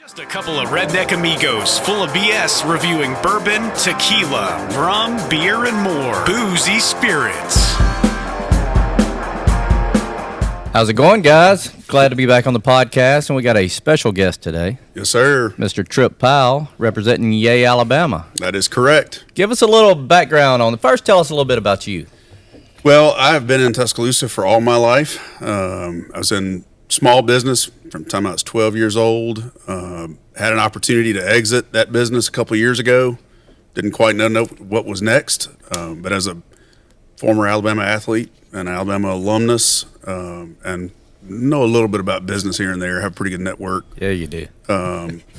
Just a couple of redneck amigos full of BS reviewing bourbon, tequila, rum, beer, and more boozy spirits. How's it going, guys? Glad to be back on the podcast, and we got a special guest today. Yes, sir. Mr. Tripp Powell, representing Yay, Alabama. That is correct. Give us a little background on first tell us a little bit about you. Well, I've been in Tuscaloosa for all my life. I was in small business from the time I was 12 years old. Had an opportunity to exit that business a couple of years ago. Didn't quite know what was next. But as a former Alabama athlete and Alabama alumnus, and know a little bit about business here and there, have a pretty good network. Yeah, you do.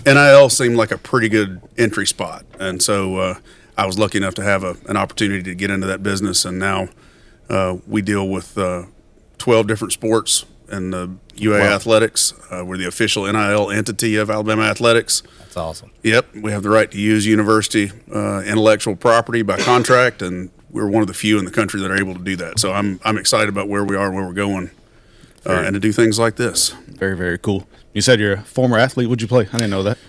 NIL seemed like a pretty good entry spot. And so I was lucky enough to have an opportunity to get into that business. And now we deal with 12 different sports in the UA Athletics. We're the official NIL entity of Alabama Athletics. That's awesome. Yep. We have the right to use university intellectual property by contract, and we're one of the few in the country that are able to do that. So I'm excited about where we are and where we're going, and to do things like this. Very, very cool. You said you're a former athlete. What'd you play? I didn't know that.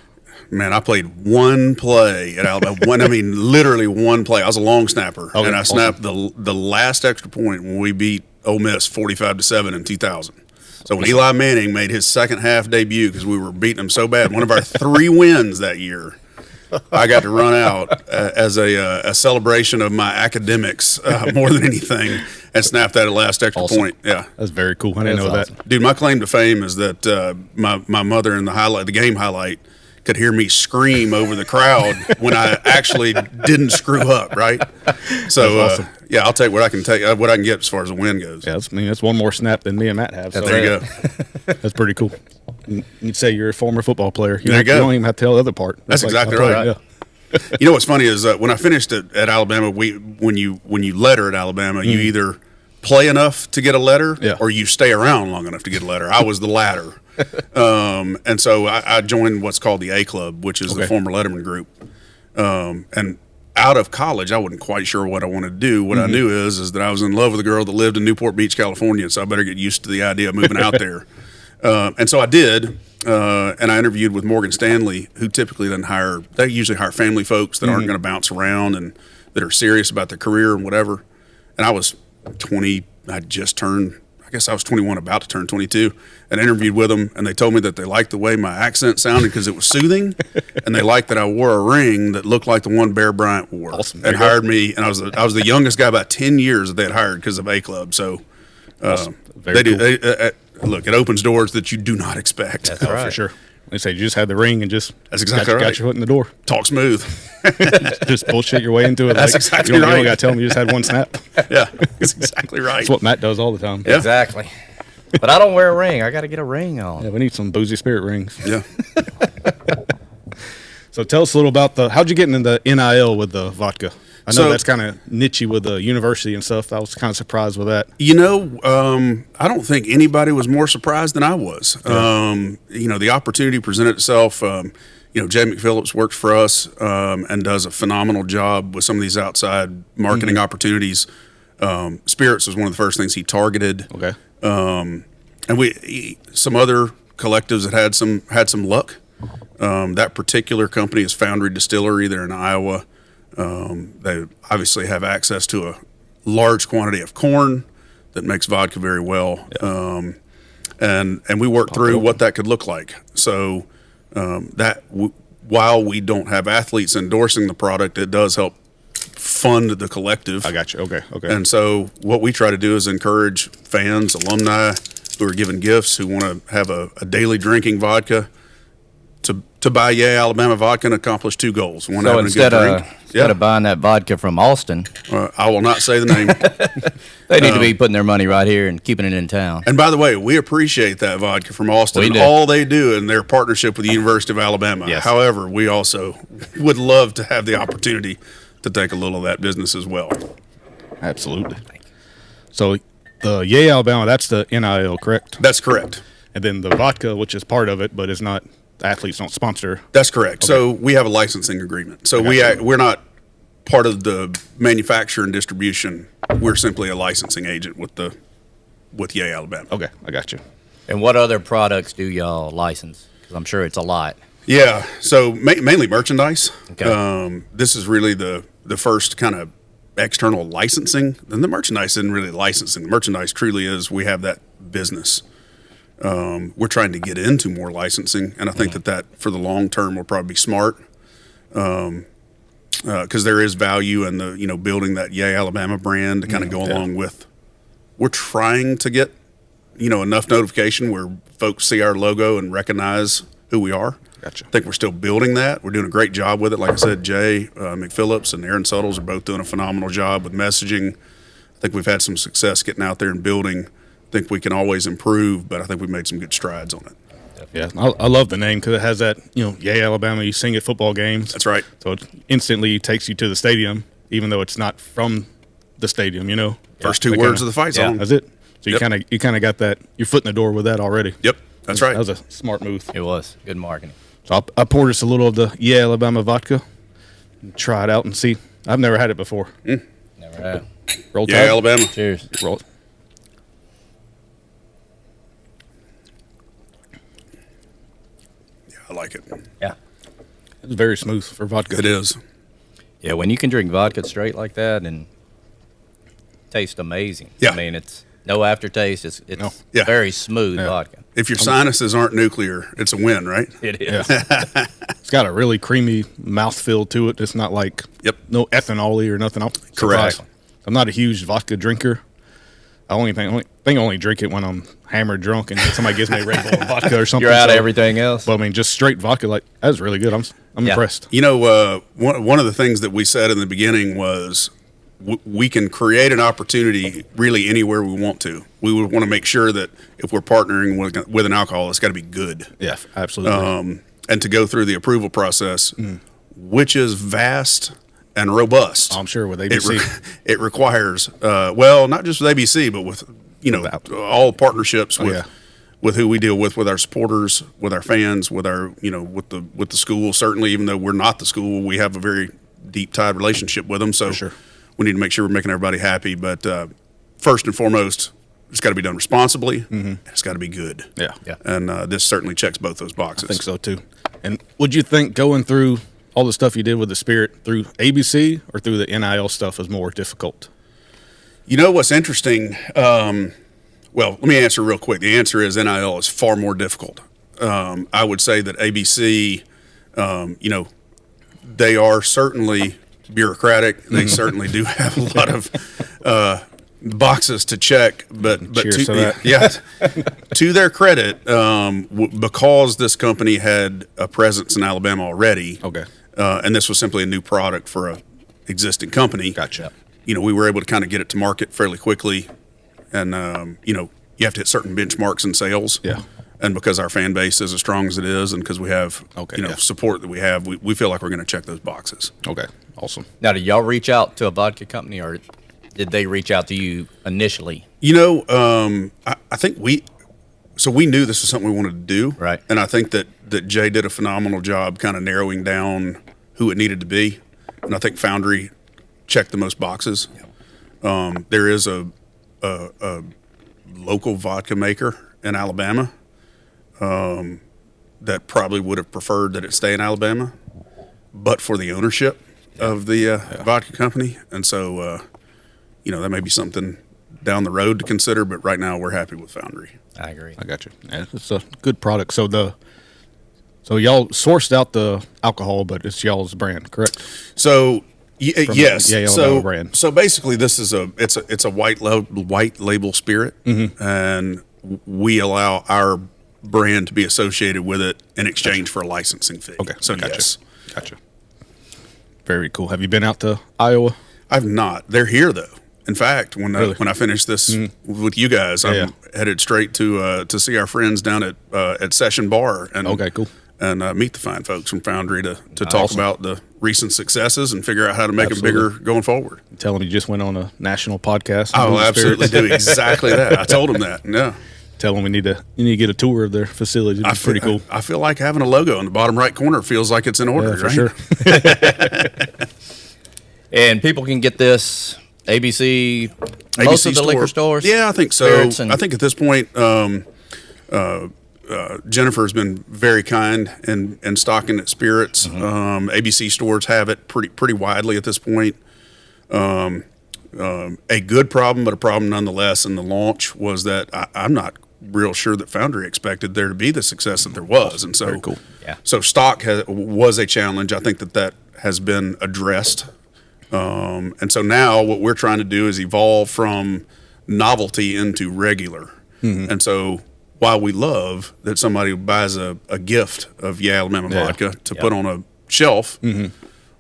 Man, I played one play at Alabama. Literally one play. I was a long snapper, and I snapped the last extra point when we beat Ole Miss 45-7 in 2000. So when Eli Manning made his second half debut, because we were beating him so bad, one of our 3 wins that year, I got to run out as a celebration of my academics more than anything, and snap that last extra point. Yeah, that's very cool. I didn't know that. Dude, my claim to fame is that my mother in the game highlight could hear me scream over the crowd when I actually didn't screw up. Right. So awesome. Yeah, I'll take what I can get as far as the win goes. Yeah, that's one more snap than me and Matt have. So there you go. That's pretty cool. You'd say you're a former football player. There you go. You don't even have to tell the other part. That's exactly right. Yeah. You know what's funny is when I finished at Alabama, when you letter at Alabama, you either play enough to get a letter or you stay around long enough to get a letter. I was the latter. And so I joined what's called the A Club, which is the former Letterman group. And out of college, I wasn't quite sure what I wanted to do. What I knew is that I was in love with a girl that lived in Newport Beach, California, so I better get used to the idea of moving out there. And so I did, and I interviewed with Morgan Stanley, who typically doesn't hire – they usually hire family folks that aren't going to bounce around and that are serious about their career and whatever. And I was 20 – I just turned – I guess I was 21, about to turn 22, and interviewed with them, and they told me that they liked the way my accent sounded because it was soothing, and they liked that I wore a ring that looked like the one Bear Bryant wore, and hired me. And I was the youngest guy about 10 years that they had hired because of A Club. So they do. Cool. Look, it opens doors that you do not expect. That's right. For sure. They say you just had the ring and just that's exactly got your foot in the door. Talk smooth. Just bullshit your way into it. That's exactly right. You don't got to tell them you just had one snap. Yeah, that's exactly right. That's what Matt does all the time. Yeah. Exactly. But I don't wear a ring. I got to get a ring on. Yeah, we need some boozy spirit rings. Yeah. So tell us a little about how'd you get into the NIL with the vodka? I know that's kind of niche-y with the university and stuff. I was kind of surprised with that. You know, I don't think anybody was more surprised than I was. Yeah. The opportunity presented itself. Jay McPhillips works for us and does a phenomenal job with some of these outside marketing opportunities. Spirits was one of the first things he targeted. Okay. And some other collectives that had some luck. That particular company is Foundry Distillery. They're in Iowa. They obviously have access to a large quantity of corn that makes vodka very well. Yeah. And we worked through what that could look like. So while we don't have athletes endorsing the product, it does help fund the collective. I got you. Okay. And so what we try to do is encourage fans, alumni who are given gifts, who want to have a daily drinking vodka, to buy Yay Alabama vodka and accomplish 2 goals. One, having a good drink. Instead of buying that vodka from Austin, I will not say the name. They need to be putting their money right here and keeping it in town. And by the way, we appreciate that vodka from Austin and all they do in their partnership with the University of Alabama. Yes. However, we also would love to have the opportunity to take a little of that business as well. Absolutely. So the Yay Alabama, that's the NIL, correct? That's correct. And then the vodka, which is part of it, but it's not. The athletes don't sponsor. That's correct. Okay. So we have a licensing agreement. So we're not part of the manufacture and distribution. We're simply a licensing agent with Yay Alabama. Okay, I got you. And what other products do y'all license? Because I'm sure it's a lot. Yeah, so mainly merchandise. Okay. This is really the first kind of external licensing. And the merchandise isn't really licensing. The merchandise truly is we have that business. We're trying to get into more licensing, and I think that for the long term will probably be smart. Because there is value in the building that Yay Alabama brand to kind of go along with. We're trying to get enough notification where folks see our logo and recognize who we are. Gotcha. I think we're still building that. We're doing a great job with it. Like I said, Jay McPhillips and Aaron Suttles are both doing a phenomenal job with messaging. I think we've had some success getting out there and building. I think we can always improve, but I think we've made some good strides on it. Yeah, I love the name because it has that, Yay Alabama, you sing at football games. That's right. So it instantly takes you to the stadium, even though it's not from the stadium, First two words of the fight song. That's it. So you kind of got that, your foot in the door with that already. Yep, that's right. That was a smart move. It was good marketing. So I poured us a little of the Yay Alabama vodka. Try it out and see. I've never had it before. Never have. Roll Yeah, Tide. Alabama. Cheers. Roll. Yeah, I like it. Yeah. It's very smooth for vodka. It is. Yeah, when you can drink vodka straight like that and taste amazing. Yeah. I mean, it's no aftertaste. It's Yeah. very smooth vodka. If your sinuses aren't nuclear, it's a win, right? It is. Yeah. It's got a really creamy mouthfeel to it. It's not like no ethanol or nothing. Correct. I'm not a huge vodka drinker. I only drink it when I'm hammered drunk and somebody gives me a Red Bull and vodka or something. You're out of everything else. But I mean, just straight vodka, like that was really good. I'm impressed. One of the things that we said in the beginning was we can create an opportunity really anywhere we want to. We would want to make sure that if we're partnering with an alcohol, it's got to be good. Yeah, absolutely. And to go through the approval process, which is vast and robust. I'm sure with ABC. It requires, not just with ABC, but with, all partnerships with who we deal with our supporters, with our fans, with our, with the school. Certainly, even though we're not the school, we have a very deep tied relationship with them. So we need to make sure we're making everybody happy. But first and foremost, it's got to be done responsibly. And it's got to be good. Yeah. And this certainly checks both those boxes. I think so too. And would you think going through all the stuff you did with the Spirit through ABC or through the NIL stuff was more difficult? You know what's interesting? Well, let me answer real quick. The answer is NIL is far more difficult. I would say that ABC, they are certainly bureaucratic. They certainly do have a lot of boxes to check. But Cheers to that. to their credit, because this company had a presence in Alabama already. Okay. And this was simply a new product for a existing company. Gotcha. We were able to kind of get it to market fairly quickly, and you have to hit certain benchmarks in sales. Yeah. And because our fan base is as strong as it is, and because we have support that we have, we feel like we're going to check those boxes. Okay. Awesome. Now, did y'all reach out to a vodka company, or did they reach out to you initially? I think we knew this was something we wanted to do, right? And I think that Jay did a phenomenal job kind of narrowing down who it needed to be, and I think Foundry checked the most boxes. There is a local vodka maker in Alabama that probably would have preferred that it stay in Alabama, but for the ownership of the vodka company, and so that may be something down the road to consider. But right now, we're happy with Foundry. I agree. I got you. Yeah, it's a good product. So y'all sourced out the alcohol, but it's y'all's brand, correct? So yes. Yay Alabama brand. So basically, this is a white label spirit, and we allow our brand to be associated with it in exchange for a licensing fee. Okay. So gotcha. yes. Gotcha. Very cool. Have you been out to Iowa? I've not. They're here though. In fact, when I finish this with you guys, I'm headed straight to see our friends down at Session Bar and okay, cool. And meet the fine folks from Foundry to talk about the recent successes and figure out how to make them bigger going forward. Tell them you just went on a national podcast. I will absolutely do exactly that. I told them that. Yeah. Tell them you need to get a tour of their facility. It's pretty cool. I feel like having a logo in the bottom right corner feels like it's in order, for right? Sure. And people can get this ABC most of the store. liquor stores? Yeah, I think so. I think at this point, Jennifer's been very kind in stocking its spirits. ABC stores have it pretty widely at this point. A good problem, but a problem nonetheless. In the launch was that I'm not real sure that Foundry expected there to be the success that there was, and so Very cool. So stock was a challenge. I think that has been addressed, and so now what we're trying to do is evolve from novelty into regular, and so. While we love that somebody buys a gift of Alabama vodka to put on a shelf,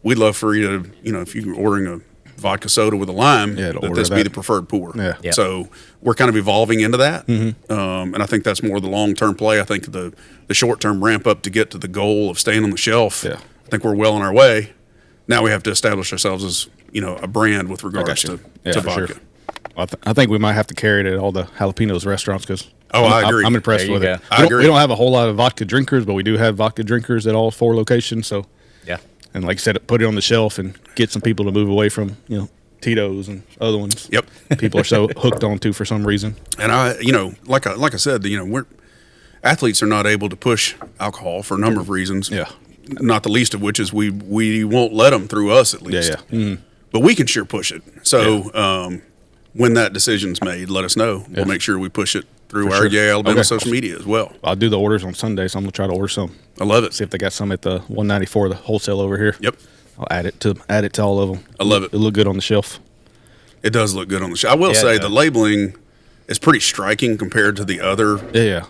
we'd love for you to, if you're ordering a vodka soda with a lime, that this be the preferred pour. Yeah. So we're kind of evolving into that, and I think that's more the long-term play. I think the short-term ramp up to get to the goal of staying on the shelf, I think we're well on our way. Now we have to establish ourselves as, a brand with regards to vodka. Sure. I think we might have to carry it at all the Jalapenos restaurants because I agree. I'm impressed with it. I agree. We don't have a whole lot of vodka drinkers, but we do have vodka drinkers at all 4 locations. So, and like I said, put it on the shelf and get some people to move away from Tito's and other ones. Yep. People are so hooked onto for some reason. And like I said, we're athletes are not able to push alcohol for a number of reasons. Yeah. Not the least of which is we won't let them through us at least. Yeah. But we can sure push it. So when that decision's made, let us know. We'll make sure we push it through our Alabama social media as well. I'll do the orders on Sunday, so I'm gonna try to order some. I love it. See if they got some at the 194, the wholesale over here. Yep. I'll add it to all of them. I love it. It'll look good on the shelf. It does look good on the shelf. I will say the labeling is pretty striking compared to the other. Yeah.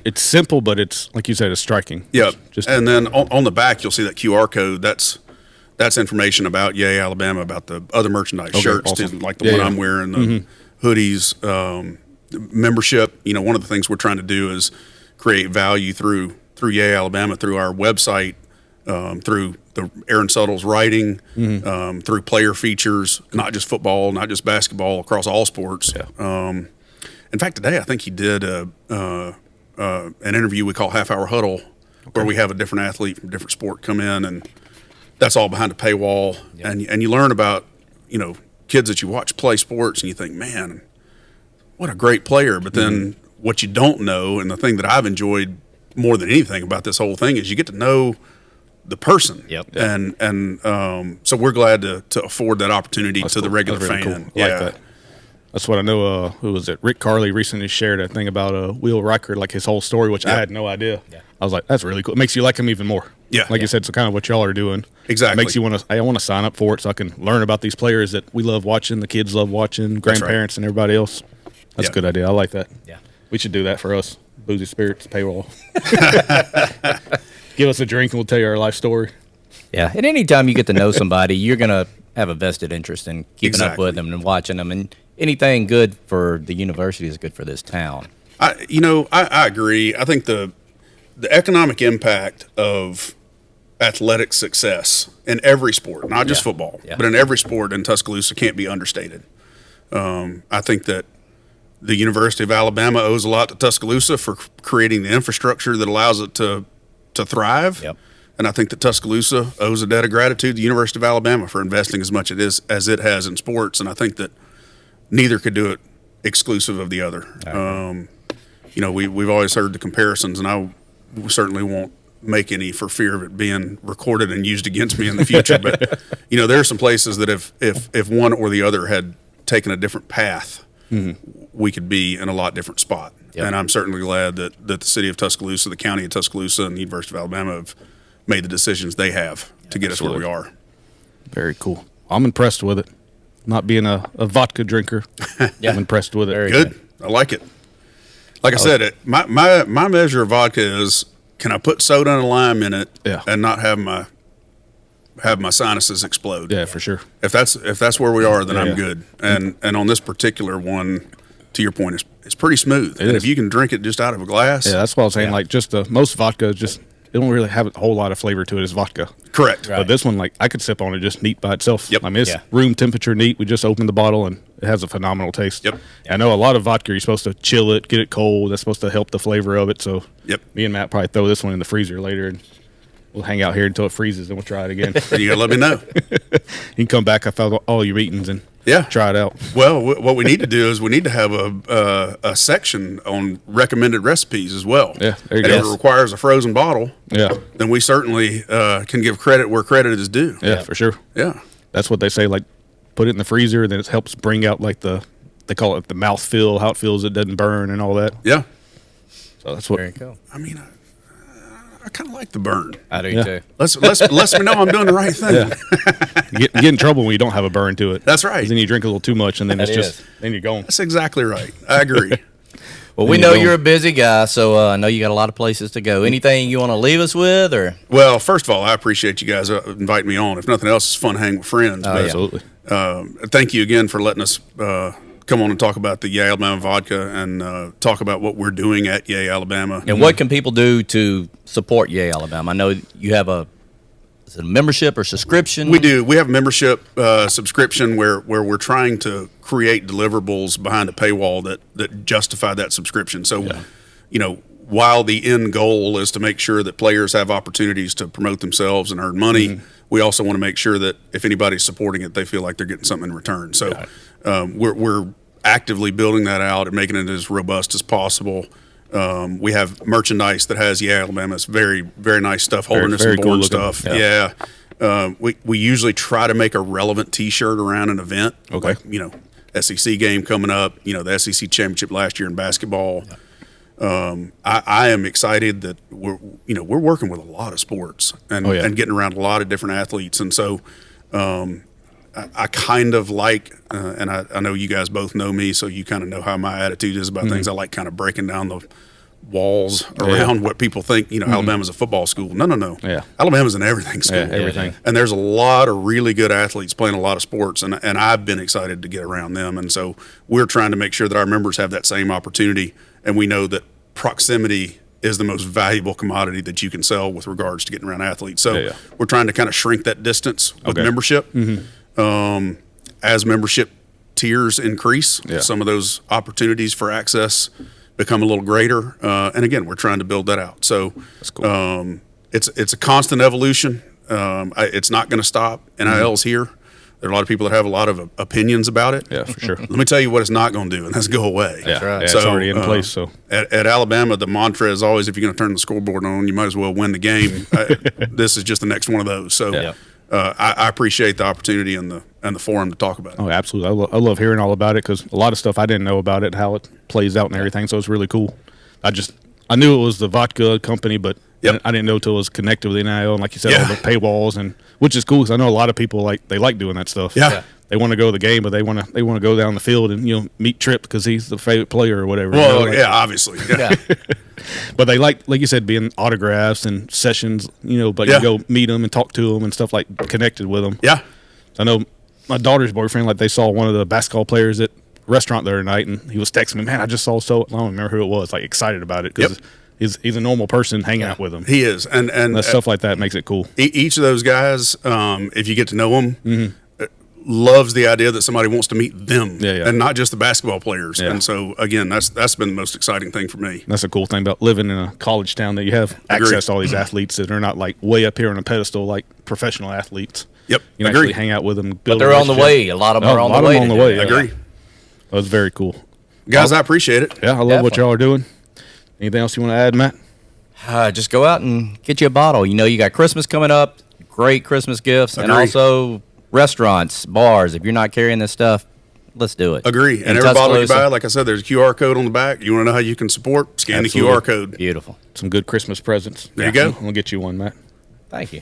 It's simple, but it's like you said, it's striking. Yeah. Just and then on the back, you'll see that QR code. That's information about Alabama, about the other merchandise, shirts, awesome. like the one I'm wearing, the hoodies, membership. One of the things we're trying to do is create value through Alabama, through our website, through the Aaron Suttle's writing, through player features, not just football, not just basketball, across all sports. Yeah. In fact, today I think he did an interview we call Half Hour Huddle, where we have a different athlete from a different sport come in, and that's all behind a paywall. Yeah. And you learn about kids that you watch play sports, and you think, man, what a great player. But then what you don't know, and the thing that I've enjoyed more than anything about this whole thing, is you get to know the person. Yep. And so we're glad to afford that opportunity to the regular really fan. Cool. I like that. That's what I know. Who was it? Rick Carley recently shared a thing about Will Riker, like his whole story, which I had no idea. Yeah. I was like, that's really cool. It makes you like him even more. Yeah. Like you said, so kind of what y'all are doing. Exactly. It makes you I want to sign up for it so I can learn about these players that we love watching, the kids love watching, grandparents and everybody else. That's a good idea. I like that. Yeah. We should do that for us. Boozy Spirits, payroll. Give us a drink and we'll tell you our life story. Yeah. And anytime you get to know somebody, you're going to have a vested interest in keeping up with them and watching them. And anything good for the university is good for this town. I agree. I think the economic impact of athletic success in every sport, not just football, but in every sport in Tuscaloosa, can't be understated. I think that the University of Alabama owes a lot to Tuscaloosa for creating the infrastructure that allows it to thrive. Yep. And I think that Tuscaloosa owes a debt of gratitude to the University of Alabama for investing as much as it has in sports. And I think that neither could do it exclusive of the other. We've always heard the comparisons, and I certainly won't make any for fear of it being recorded and used against me in the future. But there are some places that if one or the other had taken a different path, we could be in a lot different spot. Yep. And I'm certainly glad that the city of Tuscaloosa, the county of Tuscaloosa, and the University of Alabama have made the decisions they have to get us where we are. Very cool. I'm impressed with it. Not being a vodka drinker, I'm impressed with it. Very good. I like it. Like I said, my measure of vodka is, can I put soda and a lime in it and not have my sinuses explode? Yeah, for sure. If that's where we are, then I'm good. And on this particular one, to your point, it's pretty smooth. And if you can drink it just out of a glass, that's what I was saying. Like just most vodka, just it don't really have a whole lot of flavor to it as vodka. Correct. Right. But this one, like I could sip on it just neat by itself. Yep. I mean, it's room temperature neat. We just opened the bottle and it has a phenomenal taste. Yep. I know a lot of vodka, you're supposed to chill it, get it cold. That's supposed to help the flavor of it. So me and Matt probably throw this one in the freezer later and we'll hang out here until it freezes and we'll try it again. You gotta let me know. You can come back. I found all your meetings and try it out. Well, what we need to do is we need to have a section on recommended recipes as well. Yeah, there you and go. if it requires a frozen bottle, then we certainly can give credit where credit is due. Yeah, for sure. Yeah. That's what they say, like put it in the freezer, and then it helps bring out like they call it the mouth feel, how it feels, it doesn't burn and all that. Yeah. So that's what. Very cool. I mean, I kind of like the burn. I do too. Let me know I'm doing the right thing. You get in trouble when you don't have a burn to it. That's right. 'Cause then you drink a little too much, and then That it's is. just then you're going. That's exactly right. I agree. Well, we you know go. you're a busy guy, so I know you got a lot of places to go. Anything you want to leave us with, or? Well, first of all, I appreciate you guys inviting me on. If nothing else, it's fun hanging with friends. Oh, But, yeah. Absolutely. thank you again for letting us come on and talk about the Yay Alabama Vodka and talk about what we're doing at Yay Alabama. And what can people do to support Yay Alabama? I know you have is it a membership or subscription? We do. We have a membership subscription where we're trying to create deliverables behind a paywall that justify that subscription. So, while the end goal is to make sure that players have opportunities to promote themselves and earn money, we also want to make sure that if anybody's supporting it, they feel like they're getting something in return. So we're actively building that out and making it as robust as possible. We have merchandise that has Alabama. It's very, very nice stuff. Holderness very and Born cool looking. stuff. Yeah. We usually try to make a relevant T-shirt around an event. Okay. Like, SEC game coming up. The SEC championship last year in basketball. I am excited that we're working with a lot of sports and getting around a lot of different athletes, and so I kind of like, and I know you guys both know me, so you kind of know how my attitude is about things. I like kind of breaking down the walls around what people think. Alabama's a football school. No. Yeah. Alabama's an everything school. Yeah, everything. And there's a lot of really good athletes playing a lot of sports, and I've been excited to get around them. And so we're trying to make sure that our members have that same opportunity, and we know that proximity is the most valuable commodity that you can sell with regards to getting around athletes. So we're trying to kind of shrink that distance with membership. As membership tiers increase, some of those opportunities for access become a little greater. And again, we're trying to build that out. So That's cool. it's a constant evolution. It's not going to stop. NIL's here. There are a lot of people that have a lot of opinions about it. Yeah, for sure. Let me tell you what it's not going to do, and that's go away. Yeah, right. yeah, So, it's already in place. So At Alabama, the mantra is always, if you're going to turn the scoreboard on, you might as well win the game. This is just the next one of those. So I appreciate the opportunity and the forum to talk about it. oh, absolutely. I love hearing all about it because a lot of stuff I didn't know about it, how it plays out and everything. So it's really cool. I knew it was the vodka company, but I didn't know until it was connected with the NIL and, like you said, all the paywalls, and which is cool because I know a lot of people they like doing that stuff. Yeah. They want to go to the game, but they want to go down the field and meet Tripp because he's the favorite player or whatever. Well, obviously. Yeah. But they like you said, being autographs and sessions. But you go meet them and talk to them and stuff, like connected with them. Yeah. I know my daughter's boyfriend, like they saw one of the basketball players at a restaurant the other night, and he was texting me, man, I just saw I don't remember who it was, like excited about it because he's a normal person hanging out with him. He is. And that stuff like that makes it cool. Each of those guys, if you get to know them, loves the idea that somebody wants to meet them and not just the basketball players. And so, again, that's been the most exciting thing for me. That's a cool thing about living in a college town, that you have access to all these athletes that are not like way up here on a pedestal like professional athletes. Yep. You can actually hang out with them. But they're on the way. A lot of them are on the way. On the way. I agree. That was very cool. Guys, I appreciate it. Yeah, I love what y'all are doing. Anything else you want to add, Matt? Just go out and get you a bottle. You got Christmas coming up, great Christmas gifts, and also restaurants, bars. If you're not carrying this stuff, let's do it. Agree. And every bottle you buy, like I said, there's a QR code on the back. You want to know how you can support? Scan the QR code. Beautiful. Some good Christmas presents. There you go. We'll get you one, Matt. Thank you.